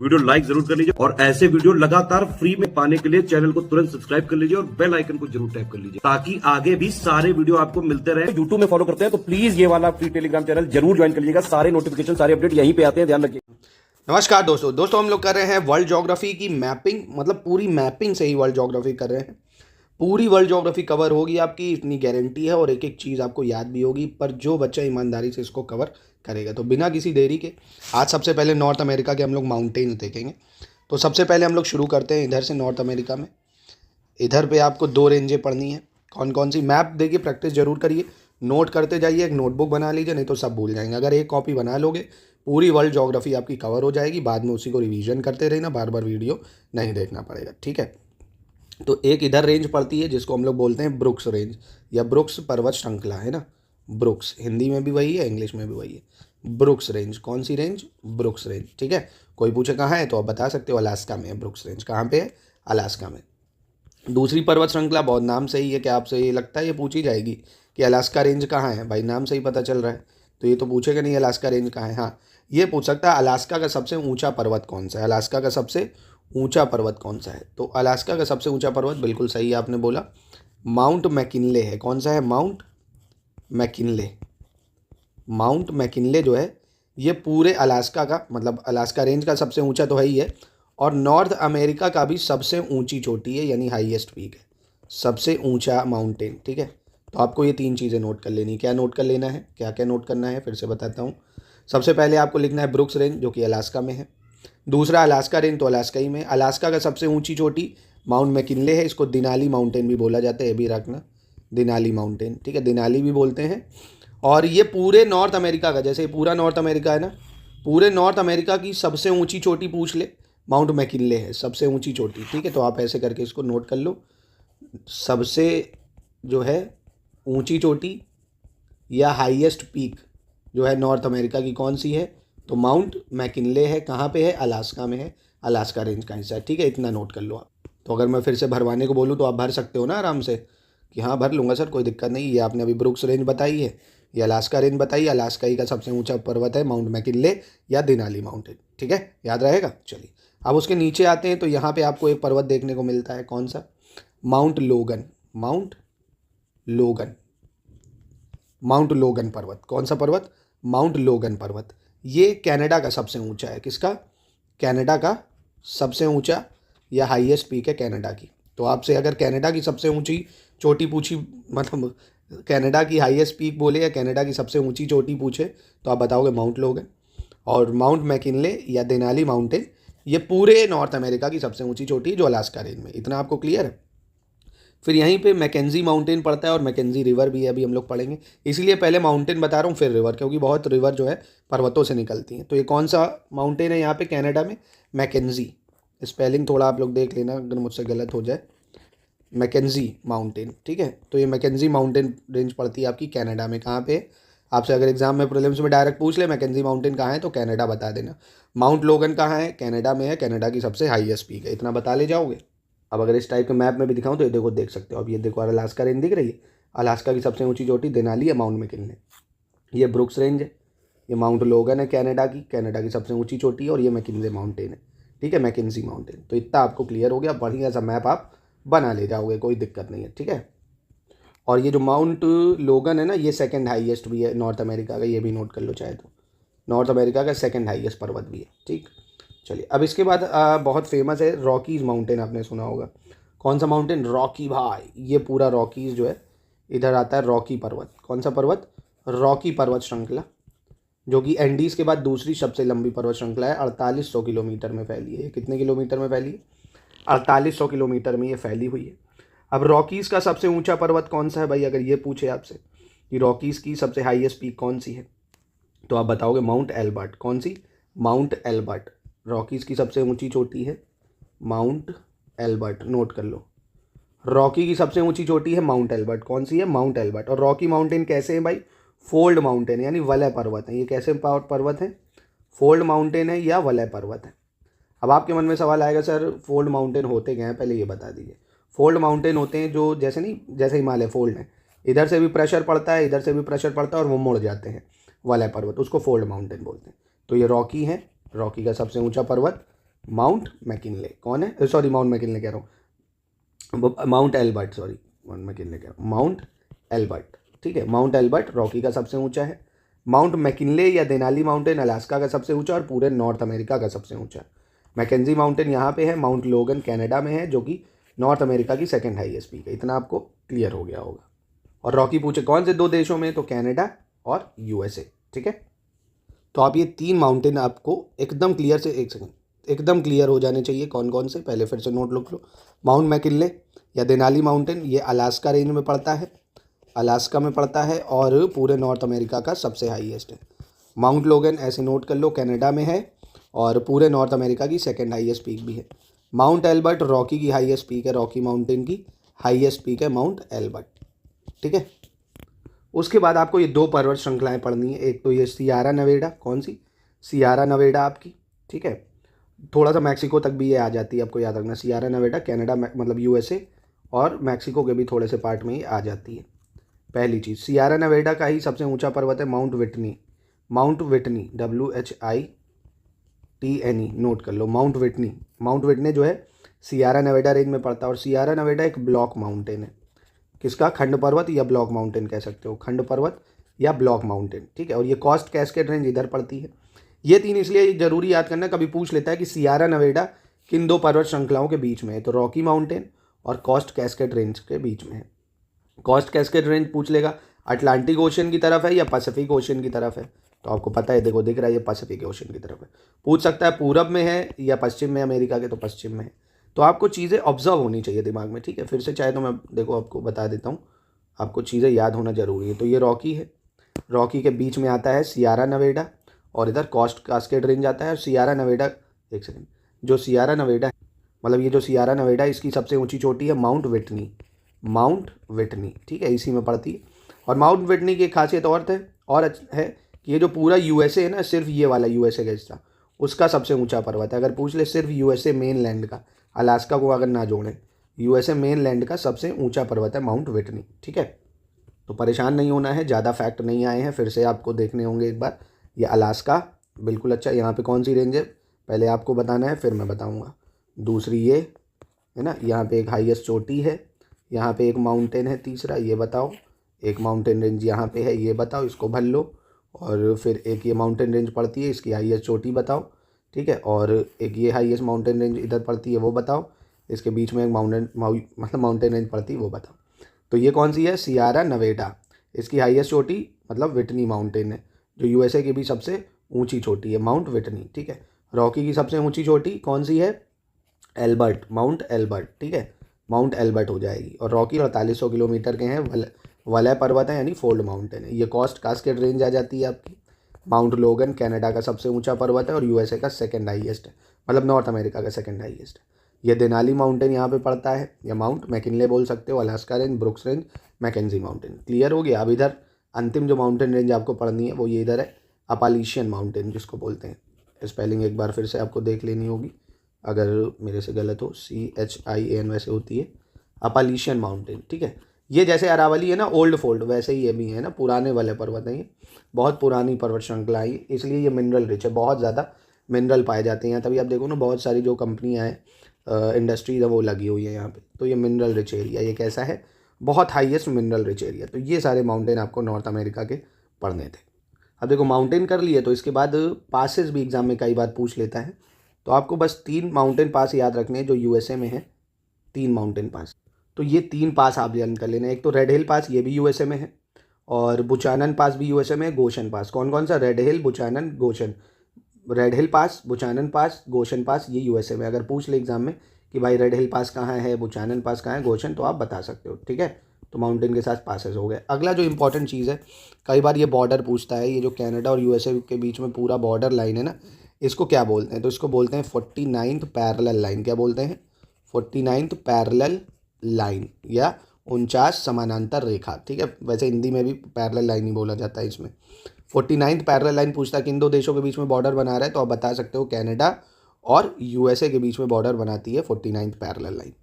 Video like जरूर कर लीजिए और ऐसे वीडियो लगातार फ्री में पाने के लिए चैनल को तुरंत सब्सक्राइब कर लीजिए और बेल आइकन को जरूर टैप कर लीजिए ताकि आगे भी सारे वीडियो आपको मिलते रहे। यूट्यूब में फॉलो करते हैं तो प्लीज ये वाला फ्री टेलीग्राम चैनल जरूर ज्वाइन कर लीजिएगा। सारे नोटिफिकेशन सारे अपडेट यहीं पे आते हैं, ध्यान रखिए। नमस्कार दोस्तों हम लोग कर रहे हैं वर्ल्ड ज्योग्राफी की मैपिंग, मतलब पूरी मैपिंग से ही वर्ल्ड ज्योग्राफी कर रहे हैं। पूरी वर्ल्ड ज्योग्राफी कवर होगी आपकी, इतनी गारंटी है, और एक एक चीज़ आपको याद भी होगी। पर जो बच्चा ईमानदारी से इसको कवर करेगा, तो बिना किसी देरी के आज सबसे पहले नॉर्थ अमेरिका के हम लोग माउंटेन देखेंगे। तो सबसे पहले हम लोग शुरू करते हैं इधर से, नॉर्थ अमेरिका में। इधर पे आपको 2 रेंजें पढ़नी है। कौन कौन सी? मैप देखिए, प्रैक्टिस जरूर करिए, नोट करते जाइए, एक नोटबुक बना लीजिए, नहीं तो सब भूल जाएंगे। अगर एक कॉपी बना लोगे पूरी वर्ल्ड ज्योग्राफी आपकी कवर हो जाएगी। बाद में उसी को रिवीजन करते रहना, बार बार वीडियो नहीं देखना पड़ेगा, ठीक है। तो एक इधर रेंज पड़ती है जिसको हम लोग बोलते हैं ब्रुक्स रेंज या ब्रुक्स पर्वत श्रृंखला, है ना। ब्रुक्स हिंदी में भी वही है, इंग्लिश में भी वही है। ब्रुक्स रेंज, कौन सी रेंज? ब्रुक्स रेंज, ठीक है। कोई पूछे कहाँ है तो आप बता सकते हो, अलास्का में है ब्रुक्स रेंज। कहाँ पे है? अलास्का में। दूसरी पर्वत श्रृंखला, बहुत नाम से ही है, क्या आपसे ये लगता है ये पूछी जाएगी कि अलास्का रेंज कहाँ है? भाई नाम से ही पता चल रहा है, तो ये तो पूछेगा नहीं अलास्का रेंज कहाँ है। हाँ, ये पूछ सकता है अलास्का का सबसे ऊंचा पर्वत कौन सा है। अलास्का का सबसे ऊंचा पर्वत कौन सा है? तो अलास्का का सबसे ऊंचा पर्वत, बिल्कुल सही आपने बोला, माउंट मैकिनले है। कौन सा है? Mount McKinley. माउंट मैकिनले जो है ये पूरे अलास्का का, मतलब अलास्का रेंज का सबसे ऊंचा तो है ही है, और नॉर्थ अमेरिका का भी सबसे ऊंची चोटी है, यानी हाईएस्ट पीक है, सबसे ऊंचा माउंटेन, ठीक है। तो आपको ये 3 चीज़ें नोट कर लेनी। क्या नोट कर लेना है? क्या क्या नोट करना है, फिर से बताता हूँ। सबसे पहले आपको लिखना है ब्रुक्स रेंज, जो कि अलास्का में है। दूसरा अलास्का रेंज, तो अलास्का ही में। अलास्का का सबसे ऊंची चोटी माउंट मैकिनले है, इसको दिनाली माउंटेन भी बोला जाता है, ये भी रखना, दिनाली माउंटेन, ठीक है, दिनाली भी बोलते हैं। और ये पूरे नॉर्थ अमेरिका का, जैसे पूरा नॉर्थ अमेरिका है ना, पूरे नॉर्थ अमेरिका की सबसे ऊंची चोटी पूछ ले, माउंट मैकिनले है सबसे ऊंची चोटी, ठीक है। तो आप ऐसे करके इसको नोट कर लो, सबसे जो है ऊंची चोटी या हाईएस्ट पीक जो है नॉर्थ अमेरिका की, कौन सी है? तो माउंट मैकिनले है। कहाँ पे है? अलास्का में है, अलास्का रेंज का हिस्सा है, ठीक है। इतना नोट कर लो आप। तो अगर मैं फिर से भरवाने को बोलूँ तो आप भर सकते हो ना आराम से, कि हाँ भर लूँगा सर, कोई दिक्कत नहीं। ये आपने अभी ब्रुक्स रेंज बताई है, ये अलास्का रेंज बताई, अलास्का ही का सबसे ऊंचा पर्वत है माउंट मैकिनले या दिनाली माउंटेन, ठीक है, याद रहेगा। चलिए अब उसके नीचे आते हैं, तो यहाँ पे आपको एक पर्वत देखने को मिलता है, कौन सा? माउंट लोगन। माउंट लोगन, माउंट लोगन पर्वत। कौन सा पर्वत? माउंट लोगन पर्वत। ये कनाडा का सबसे ऊंचा है। किसका? कनाडा का सबसे ऊंचा या हाईएस्ट पीक है कनाडा की। तो आपसे अगर कनाडा की सबसे ऊंची चोटी पूछी, मतलब कनाडा की हाईएस्ट पीक बोले या कनाडा की सबसे ऊंची चोटी पूछे, तो आप बताओगे माउंट लोगन। और माउंट मैकिनले या देनाली माउंटेन, ये पूरे नॉर्थ अमेरिका की सबसे ऊंची चोटी जो अलास्का रेंज में। इतना आपको क्लियर है? फिर यहीं पे मैकेंजी माउंटेन पड़ता है और मैकेंजी रिवर भी है, अभी हम लोग पढ़ेंगे। इसीलिए पहले माउंटेन बता रहा हूँ फिर रिवर, क्योंकि बहुत रिवर जो है पर्वतों से निकलती हैं। तो ये कौन सा माउंटेन है यहाँ पे कनाडा में? मैकेंजी। स्पेलिंग थोड़ा आप लोग देख लेना अगर मुझसे गलत हो जाए। मैकेंजी माउंटेन, ठीक है। तो ये मैकेंजी माउंटेन रेंज पड़ती है आपकी कनाडा में। कहाँ पे? आपसे अगर एग्जाम में प्रीलिम्स में डायरेक्ट पूछ ले मैकेंजी माउंटेन कहाँ है, तो कनाडा बता देना। माउंट लोगन कहाँ है? कनाडा में है, कनाडा की सबसे हाईएस्ट पीक है। इतना बता ले जाओगे। अब अगर इस टाइप के मैप में भी दिखाऊं तो ये देखो, देख सकते हो। अब ये देखो अलास्का रेंज दिख रही है, अलास्का की सबसे ऊंची चोटी देनाली है माउंट मैकिनले। ये ब्रुक्स रेंज है, ये माउंट लोगन है कनाडा की, कनाडा की सबसे ऊंची चोटी है, और ये मैकिनले माउंटेन है, ठीक है, मैकेंजी माउंटेन। तो इतना आपको क्लियर हो गया, बढ़िया सा मैप आप बना ले जाओगे, कोई दिक्कत नहीं है, ठीक है। और ये जो माउंट लोगन है ना, ये सेकेंड हाईएस्ट भी है नॉर्थ अमेरिका का, ये भी नोट कर लो चाहे तो, नॉर्थ अमेरिका का सेकेंड हाईएस्ट पर्वत भी है, ठीक। चलिए अब इसके बाद बहुत फेमस है रॉकीज माउंटेन, आपने सुना होगा। कौन सा माउंटेन? रॉकी भाई। ये पूरा रॉकीज जो है इधर आता है, रॉकी पर्वत। कौन सा पर्वत? रॉकी पर्वत श्रृंखला, जो कि एंडीज के बाद दूसरी सबसे लंबी पर्वत श्रृंखला है। 4800 किलोमीटर में फैली है। कितने किलोमीटर में फैली है? 4800 किलोमीटर में ये फैली हुई है। अब रॉकीज़ का सबसे ऊंचा पर्वत कौन सा है भाई? अगर ये पूछे आपसे कि रॉकीज़ की सबसे हाईएस्ट पीक कौन सी है, तो आप बताओगे माउंट एल्बर्ट। कौन सी? Mount Elbert. रॉकीज़ की सबसे ऊंची चोटी है माउंट एल्बर्ट, नोट कर लो। रॉकी की सबसे ऊंची चोटी है माउंट एल्बर्ट। कौन सी है? Mount Elbert. और रॉकी माउंटेन कैसे है भाई? फोल्ड माउंटेन, यानी वलय पर्वत है। ये कैसे पर्वत है? फोल्ड माउंटेन है या वलय पर्वत है। अब आपके मन में सवाल आएगा, सर फोल्ड माउंटेन होते क्या हैं, पहले ये बता दीजिए। फोल्ड माउंटेन होते हैं जो, जैसे नहीं, जैसे हिमालय फोल्ड है, इधर से भी प्रेशर पड़ता है, इधर से भी प्रेशर पड़ता है, और वो मुड़ जाते हैं, वलय पर्वत, उसको फोल्ड माउंटेन बोलते हैं। तो ये रॉकी है, रॉकी का सबसे ऊंचा पर्वत माउंट मैकिनले कौन है, सॉरी माउंट मैकिनले कह रहा हूँ, Mount Elbert, sorry mount McKinley कह रहा हूँ, माउंट एल्बर्ट। ठीक है, माउंट एल्बर्ट रॉकी का सबसे ऊंचा है। माउंट मैकिनले या देनाली माउंटेन अलास्का का सबसे ऊंचा और पूरे नॉर्थ अमेरिका का सबसे ऊंचा। मैकेंजी माउंटेन यहाँ पे है, माउंट लोगन कनाडा में है, जो कि नॉर्थ अमेरिका की सेकंड हाईएस्ट पीक है। इतना आपको क्लियर हो गया होगा। और रॉकी पूछे कौन से 2 देशों में, तो कनाडा और यूएसए। ठीक है, तो आप ये 3 माउंटेन आपको एकदम क्लियर से, एक सेकंड, एकदम क्लियर हो जाने चाहिए कौन कौन से, पहले फिर से नोट लिख लो। माउंट मैकिनले या देनाली माउंटेन, ये अलास्का रेंज में पड़ता है, अलास्का में पड़ता है और पूरे नॉर्थ अमेरिका का सबसे हाईएस्ट है। माउंट लोगन ऐसे नोट कर लो, कनाडा में है और पूरे नॉर्थ अमेरिका की सेकंड हाईएस्ट पीक भी है। माउंट एल्बर्ट रॉकी की हाईएस्ट पीक है, रॉकी माउंटेन की हाईएस्ट पीक है माउंट एल्बर्ट। ठीक है, उसके बाद आपको ये 2 पर्वत श्रृंखलाएं पढ़नी है। एक तो ये सियारा नवेडा, कौन सी, सियारा नवेडा आपकी। ठीक है, थोड़ा सा मैक्सिको तक भी ये आ जाती है, आपको याद रखना। सियारा नवेडा कनाडा मतलब यूएसए और मैक्सिको के भी थोड़े से पार्ट में ही आ जाती है। पहली चीज़, सियारा नवेडा का ही सबसे ऊंचा पर्वत है mount Whitney. Mount Whitney WHITNE note कर लो, माउंट विटनी। माउंट विटनी जो है सियारा नवेडा रेंज में पड़ता है और सियारा नवेडा एक ब्लॉक माउंटेन है। किसका, खंड पर्वत या ब्लॉक माउंटेन कह सकते हो, खंड पर्वत या ब्लॉक माउंटेन। ठीक है, और ये कॉस्ट कैस्केड रेंज इधर पड़ती है। ये 3 इसलिए जरूरी याद करना, कभी पूछ लेता है कि सियारा नवेडा किन 2 पर्वत श्रृंखलाओं के बीच में है, तो रॉकी माउंटेन और कॉस्ट कैस्केड रेंज के बीच में है। कॉस्ट कैस्केड रेंज पूछ लेगा अटलांटिक ओशन की तरफ है या पैसिफिक ओशन की तरफ है, तो आपको पता है, देखो दिख रहा है ये पैसिफिक ओशन की तरफ है। पूछ सकता है पूरब में है या पश्चिम में अमेरिका के, तो पश्चिम में है। तो आपको चीज़ें ऑब्जर्व होनी चाहिए दिमाग में। ठीक है, फिर से चाहे तो मैं देखो आपको बता देता हूँ, आपको चीज़ें याद होना जरूरी है। तो ये रॉकी है, रॉकी के बीच में आता है सियारा नवेडा और इधर कॉस्ट कैस्केड रेंज आता है। और सियारा नवेडा, एक सेकेंड, जो सियारा नवेडा है, मतलब ये जो सियारा नवेडा है, इसकी सबसे ऊंची चोटी है माउंट विटनी, माउंट विटनी। ठीक है, इसी में पड़ती है। और माउंट विटनी की एक खासियत और है कि ये जो पूरा यूएसए है ना, सिर्फ ये वाला यूएसए का हिस्सा, उसका सबसे ऊंचा पर्वत है। अगर पूछ ले सिर्फ यूएसए मेन लैंड का, अलास्का को अगर ना जोड़ें, यूएसए मेन लैंड का सबसे ऊंचा पर्वत है माउंट विटनी। ठीक है, तो परेशान नहीं होना है, ज़्यादा फैक्ट नहीं आए हैं, फिर से आपको देखने होंगे एक बार। ये अलास्का बिल्कुल अच्छा, यहाँ पे कौन सी रेंज है पहले आपको बताना है, फिर मैं बताऊँगा। दूसरी ये है ना, यहाँ पे एक हाईएस्ट चोटी है, यहाँ पे एक माउंटेन है, तीसरा ये बताओ, एक माउंटेन रेंज यहाँ पे है, ये बताओ, इसको भर लो। और फिर एक ये माउंटेन रेंज पड़ती है, इसकी हाईएस्ट चोटी बताओ। ठीक है, और एक ये हाईएस्ट माउंटेन रेंज इधर पड़ती है, वो बताओ। इसके बीच में एक माउंटेन रेंज पड़ती है, वो बताओ। तो ये कौन सी है, सियारा नवेडा। इसकी हाईएस्ट चोटी मतलब विटनी माउंटेन है, जो यूएसए की भी सबसे ऊंची चोटी है, माउंट विटनी। ठीक है, रॉकी की सबसे ऊंची चोटी कौन सी है, एल्बर्ट, माउंट एल्बर्ट। ठीक है, माउंट एल्बर्ट हो जाएगी। और रॉकी 4800 किलोमीटर के हैं, वलय पर्वत है यानी फोल्ड माउंटेन है। ये कॉस्ट कास्केड रेंज आ जाती है आपकी। माउंट लोगन कनाडा का सबसे ऊंचा पर्वत है और यूएसए का सेकंड हाईएस्ट है, मतलब नॉर्थ अमेरिका का सेकंड हाईएस्ट है। ये देनाली माउंटेन यहाँ पे पड़ता है, या माउंट मैकिनले बोल सकते हो, Alaska Range, Brooks Range, Mackenzie Mountain. Clear हो गया। अब इधर अंतिम जो माउंटेन रेंज आपको पढ़नी है वो ये इधर है, अपालिशियन माउंटेन जिसको बोलते हैं। स्पेलिंग एक बार फिर से आपको देख लेनी होगी, अगर मेरे से गलत हो, CHIAN वैसे होती है, अपालिशियन माउंटेन। ठीक है, ये जैसे अरावली है ना ओल्ड फोल्ड, वैसे ही ये भी है ना, पुराने वाले पर्वत हैं, ये बहुत पुरानी पर्वत श्रृंखला है, इसलिए ये मिनरल रिच है, बहुत ज़्यादा मिनरल पाए जाते हैं यहाँ। तभी आप देखो ना, बहुत सारी जो कंपनियाँ हैं, इंडस्ट्रीज है, वो लगी हुई है यहाँ पे। तो ये मिनरल रिच एरिया, ये कैसा है, बहुत हाईएस्ट मिनरल रिच एरिया। तो ये सारे माउंटेन आपको नॉर्थ अमेरिका के पढ़ने थे। अब देखो माउंटेन कर लिए, तो इसके बाद पासेस भी एग्जाम में कई बार पूछ लेता है। तो आपको बस 3 माउंटेन पास याद रखने हैं जो यूएसए में है, 3 माउंटेन पास। तो ये 3 पास आप याद कर लेना। एक तो रेड हिल पास, ये भी यूएसए में है, और बुचानन पास भी यूएसए में है, गोशन पास। कौन कौन सा, रेड हिल, बुचानन, गोशन। रेड हिल पास, बुचानन पास, गोशन पास, ये यूएसए में। अगर पूछ ले एग्जाम में कि भाई रेड हिल पास कहाँ है, बुचानन पास कहाँ है, गोशन, तो आप बता सकते हो। ठीक है, तो माउंटेन के साथ पासेस हो गए। अगला जो इंपॉर्टेंट चीज़ है, कई बार ये बॉर्डर पूछता है, ये जो कनाडा और यूएसए के बीच में पूरा बॉर्डर लाइन है ना, इसको क्या बोलते हैं, तो इसको बोलते हैं 49th पैरेलल लाइन। क्या बोलते हैं, 49th पैरेलल लाइन या 49 समानांतर रेखा। ठीक है, वैसे हिंदी में भी पैरेलल लाइन ही बोला जाता है इसमें। 49th पैरेलल लाइन पूछता है किन 2 देशों के बीच में बॉर्डर बना रहा है, तो आप बता सकते हो कनाडा और यूएसए के बीच में बॉर्डर बनाती है 49th पैरेलल लाइन।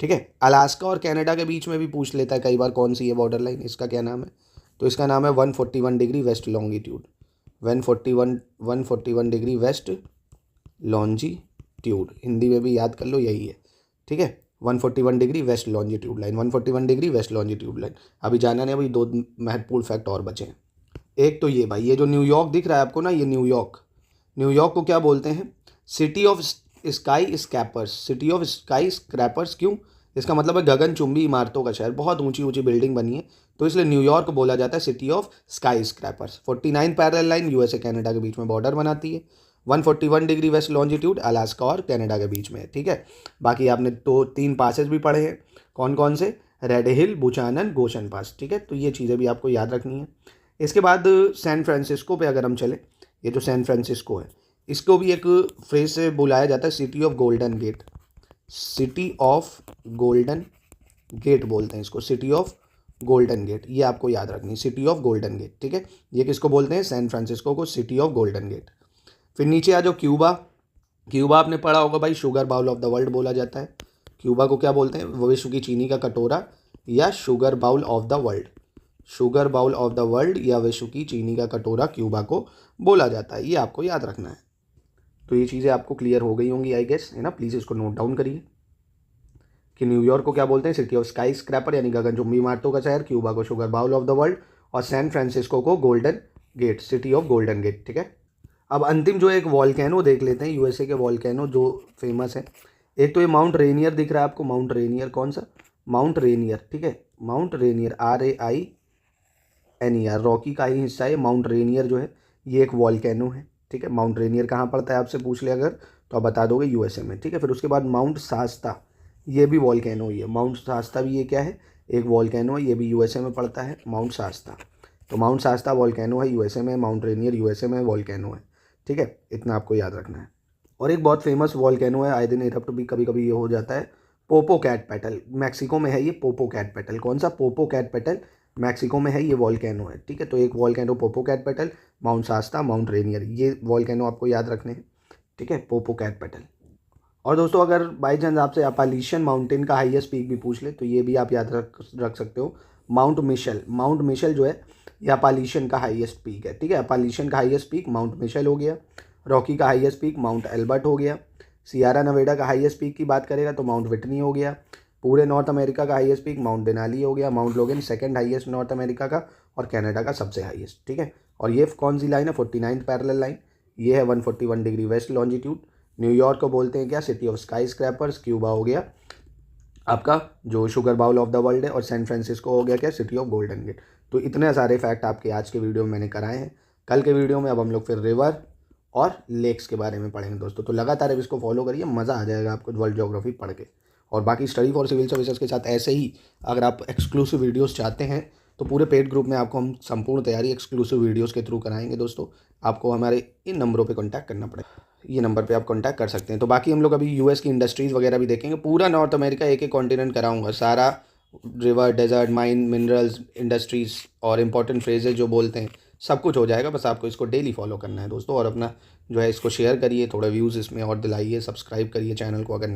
ठीक है, अलास्का और कनाडा के बीच में भी पूछ लेता है कई बार कौन सी है बॉर्डर लाइन, इसका क्या नाम है, तो इसका नाम है 141 degree west longitude, 141 degree west longitude. Longitude, Hindi में भी याद कर लो, यही है, ठीक है। 141 degree west longitude line, 141 degree west longitude line. अभी जाना नहीं, अभी 2 महत्वपूर्ण फैक्ट और बचे हैं। एक तो ये भाई, ये जो न्यूयॉर्क दिख रहा है आपको ना, ये न्यूयॉर्क को क्या बोलते हैं? City of sky scrapers, city of sky scrapers. क्यों? इसका मतलब है गगनचुंबी इमारतों का शहर, बहुत ऊंची ऊंची बिल्डिंग बनी है, तो इसलिए न्यूयॉर्क बोला जाता है city of sky scrapers. 49 parallel line USA Canada के बीच में बॉर्डर बनाती है। 141 डिग्री वेस्ट लॉन्जिट्यूड अलास्का और कनाडा के बीच में है, ठीक है। बाकी आपने 2-3 पासेस भी पढ़े हैं, कौन कौन से? रेड हिल, बुचानन, गोशन पास, ठीक है। तो ये चीज़ें भी आपको याद रखनी है। इसके बाद सैन फ्रांसिस्को पे अगर हम चले, ये जो सैन फ्रांसिस्को है, इसको भी एक फ्रेज से बुलाया जाता है city of Golden Gate, city of Golden Gate बोलते हैं इसको, सिटी ऑफ गोल्डन गेट, ये आपको याद रखनी है, सिटी ऑफ गोल्डन गेट, ठीक है। ये किसको बोलते हैं? सैन फ्रांसिस्को को सिटी ऑफ गोल्डन गेट। फिर नीचे आ जाओ, क्यूबा आपने पढ़ा होगा भाई, sugar bowl of the world बोला जाता है। क्यूबा को क्या बोलते हैं? विश्व की चीनी का कटोरा या sugar bowl of the world, sugar bowl of the world या विश्व की चीनी का कटोरा क्यूबा को बोला जाता है, ये आपको याद रखना है। तो ये चीज़ें आपको क्लियर हो गई होंगी आई गेस, है ना। प्लीज़ इसको नोट डाउन करिए कि न्यूयॉर्क को क्या बोलते हैं? सिटी ऑफ स्काई स्क्रैपर यानी गगनचुंबी इमारतों का शहर, क्यूबा को sugar bowl of the world और सैन फ्रांसिस्को को Golden Gate, city of Golden Gate, ठीक है। अब अंतिम जो एक वॉल्केनो देख लेते हैं, यूएसए के वॉल्केनो जो फेमस है। एक तो ये माउंट रेनियर दिख रहा है आपको, माउंट रेनियर, कौन सा? माउंट रेनियर, ठीक है, माउंट रेनियर, RAINER, रॉकी का ही हिस्सा है माउंट रेनियर जो है, ये एक वॉल्केनो है, ठीक है। माउंट रेनियर कहाँ पड़ता है आपसे पूछ ले अगर, तो आप बता दोगे यूएसए में, ठीक है। फिर उसके बाद माउंट शास्ता, ये भी वॉल्केनो ही है, माउंट शास्ता भी ये क्या है? एक वॉल्केनो है, ये भी यूएसए में पड़ता है, माउंट शास्ता। तो माउंट शास्ता वॉल्केनो है यूएसए में, माउंट रेनियर यूएसए में वॉल्केनो है, ठीक है। इतना आपको याद रखना है। और एक बहुत फेमस वॉल्केनो है, आए दिन इरप्ट भी कभी कभी ये हो जाता है, पोपोकैटपेटल, मैक्सिको में है ये पोपोकैटपेटल। कौन सा? पोपोकैटपेटल, मैक्सिको में है, ये वॉल्केनो है, ठीक है। तो एक वॉल्केनो पोपोकैटपेटल, माउंट शास्ता, माउंट रेनियर, ये वॉल्केनो आपको याद रखने हैं, ठीक है, पोपोकैटपेटल। और दोस्तों अगर बाई चांस आपसे अपालीशन माउंटेन का हाईएस्ट पीक भी पूछ ले तो ये भी आप याद रख सकते हो, माउंट मिशेल जो है ये अपालीशन का हाईएस्ट पीक है, ठीक है। अपालीशन का हाईएस्ट पीक माउंट मिशेल हो गया। रॉकी का हाईएस्ट पीक माउंट एल्बर्ट हो गया। सियारा नवेडा का हाईएस्ट पीक की बात करेगा तो माउंट विटनी हो गया। पूरे नॉर्थ अमेरिका का हाईएस्ट पीक माउंट डेनाली हो गया। माउंट लोगन सेकंड हाईएस्ट नॉर्थ अमेरिका का और कनाडा का सबसे हाईएस्ट, ठीक है। और ये कौन सी लाइन है? 49th पैरेलल लाइन, ये है 141 डिग्री वेस्ट लॉन्जिट्यूड। न्यूयॉर्क को बोलते हैं क्या? City of skyscrapers. Cuba हो गया आपका जो sugar bowl of the world है, और सैन फ्रांसिस्को हो गया क्या? City of Golden Gate. तो इतने सारे फैक्ट आपके आज के वीडियो में मैंने कराए हैं। कल के वीडियो में अब हम लोग फिर रिवर और लेक्स के बारे में पढ़ेंगे दोस्तों। तो लगातार अब इसको फॉलो करिए, मज़ा आ जाएगा आपको वर्ल्ड ज्योग्राफी पढ़ के। और बाकी स्टडी फॉर सिविल सर्विसेज के साथ ऐसे ही अगर आप एक्सक्लूसिव वीडियोस चाहते हैं तो पूरे पेड ग्रुप में आपको हम संपूर्ण तैयारी एक्सक्लूसिव वीडियोस के थ्रू कराएंगे दोस्तों। आपको हमारे इन नंबरों पे कांटेक्ट करना पड़ेगा, ये नंबर पे आप कांटेक्ट कर सकते हैं। तो बाकी हम लोग अभी यूएस की इंडस्ट्रीज़ वगैरह भी देखेंगे, पूरा नॉर्थ अमेरिका एक एक कॉन्टिनेंट कराऊंगा, सारा river, desert, mine, minerals, industries और इंपॉर्टेंट फ्रेजेज जो बोलते हैं, सब कुछ हो जाएगा। बस आपको इसको डेली फॉलो करना है दोस्तों, और अपना जो है इसको शेयर करिए, थोड़ा व्यूज़ इसमें और दिलाइए, सब्सक्राइब करिए चैनल को अगर